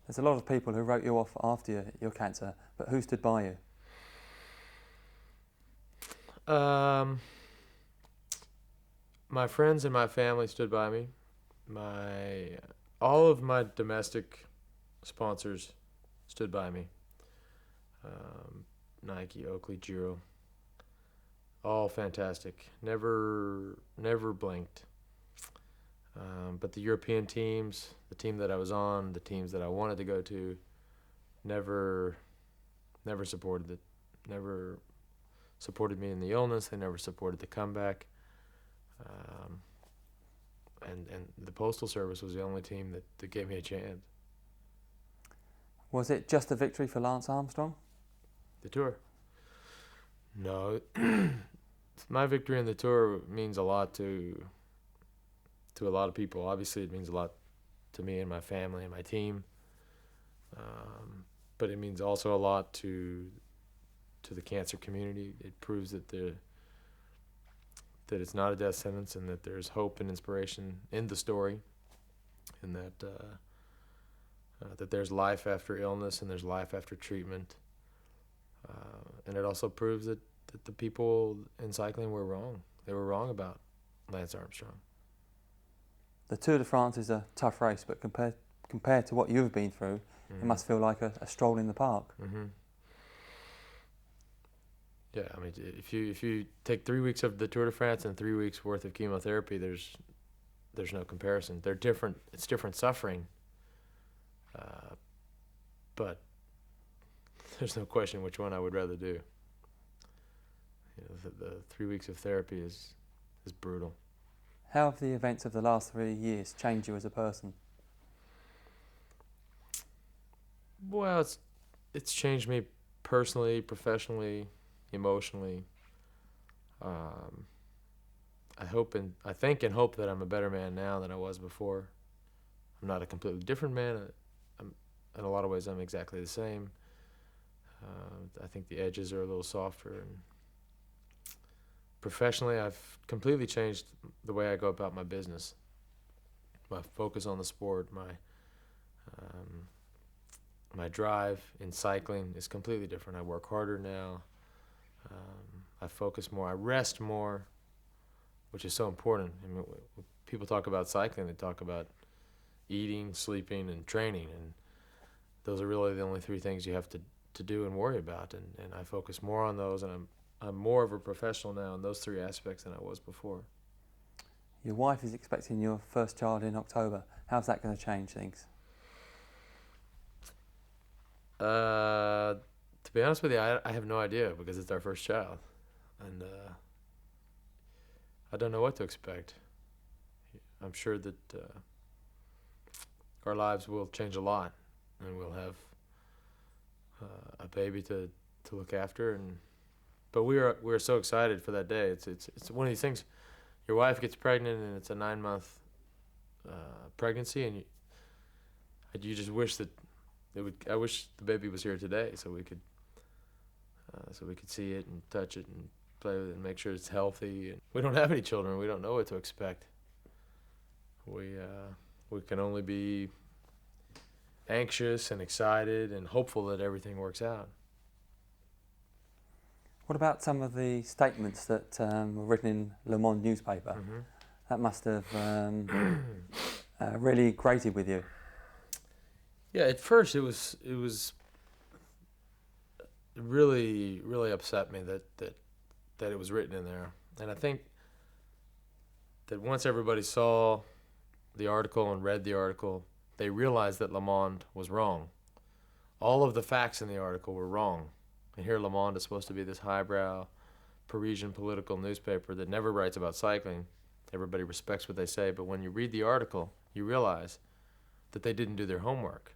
There's a lot of people who wrote you off after your cancer, but who stood by you? Um, my friends and my family stood by me. My all of my domestic sponsors stood by me. Um, Nike, Oakley, Giro, all fantastic. Never blinked. But the European teams, the team that I was on, the teams that I wanted to go to, never, never supported it. Never supported me in the illness. They never supported the comeback. Um, and the Postal Service was the only team that gave me a chance. Was it just a victory for Lance Armstrong? The Tour. No, my victory in the Tour means a lot to a lot of people. Obviously, it means a lot to me and my family and my team. But it means also a lot to the cancer community. It proves that it's not a death sentence and that there's hope and inspiration in the story, and that there's life after illness and there's life after treatment. And it also proves that the people in cycling were wrong. They were wrong about Lance Armstrong. The Tour de France is a tough race, but compared to what you've been through, it must feel like a stroll in the park. Mm-hmm. Yeah, I mean, if you take 3 weeks of the Tour de France and 3 weeks worth of chemotherapy, there's no comparison. They're different. It's different suffering, but there's no question which one I would rather do. The 3 weeks of therapy is brutal. How have the events of the last 3 years changed you as a person? Well, it's changed me personally, professionally, emotionally. I think and hope that I'm a better man now than I was before. I'm not a completely different man. In a lot of ways, I'm exactly the same. I think the edges are a little softer. And professionally, I've completely changed the way I go about my business. My focus on the sport, my drive in cycling is completely different. I work harder now. I focus more. I rest more, which is so important. I mean, when people talk about cycling, they talk about eating, sleeping, and training, and those are really the only three things you have to do and worry about. And I focus more on those, and I'm more of a professional now in those three aspects than I was before. Your wife is expecting your first child in October. How's that going to change things? To be honest with you, I have no idea because it's our first child, and I don't know what to expect. I'm sure that our lives will change a lot, and we'll have a baby to look after, but we're so excited for that day. It's one of these things. Your wife gets pregnant, and it's a 9-month pregnancy, and you just wish that I wish the baby was here today, so we could see it and touch it and play with it and make sure it's healthy. And we don't have any children. We don't know what to expect. We can only be anxious and excited and hopeful that everything works out. What about some of the statements that were written in Le Monde newspaper? Mm-hmm. That must have really grated with you. Yeah, at first it was really upset me that it was written in there, and I think that once everybody saw the article and read the article, they realized that Le Monde was wrong. All of the facts in the article were wrong, and here Le Monde is supposed to be this highbrow Parisian political newspaper that never writes about cycling. Everybody respects what they say, but when you read the article, you realize that they didn't do their homework,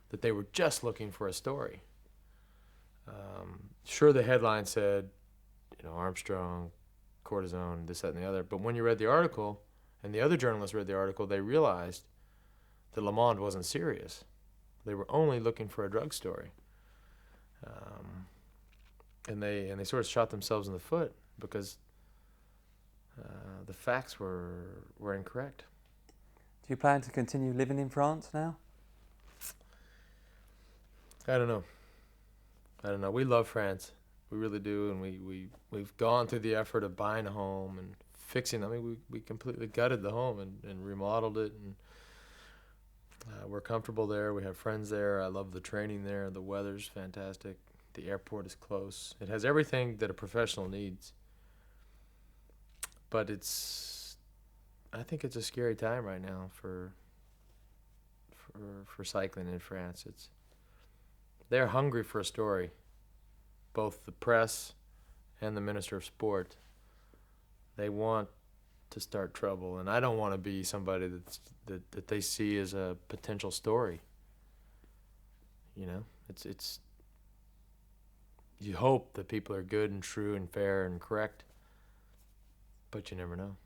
that they were just looking for a story. Sure, the headline said, Armstrong, cortisone, this, that, and the other, but when you read the article, and the other journalists read the article, they realized that Le Monde wasn't serious. They were only looking for a drug story. And they sort of shot themselves in the foot because the facts were incorrect. Do you plan to continue living in France now? I don't know. We love France. We really do, and we've gone through the effort of buying a home and fixing. I mean, we completely gutted the home and remodeled it, and we're comfortable there. We have friends there. I love the training there. The weather's fantastic. The airport is close. It has everything that a professional needs. But I think it's a scary time right now for cycling in France. They're hungry for a story, both the press and the Minister of Sport. They want to start trouble, and I don't want to be somebody that they see as a potential story. You know, it's you hope that people are good and true and fair and correct, but you never know.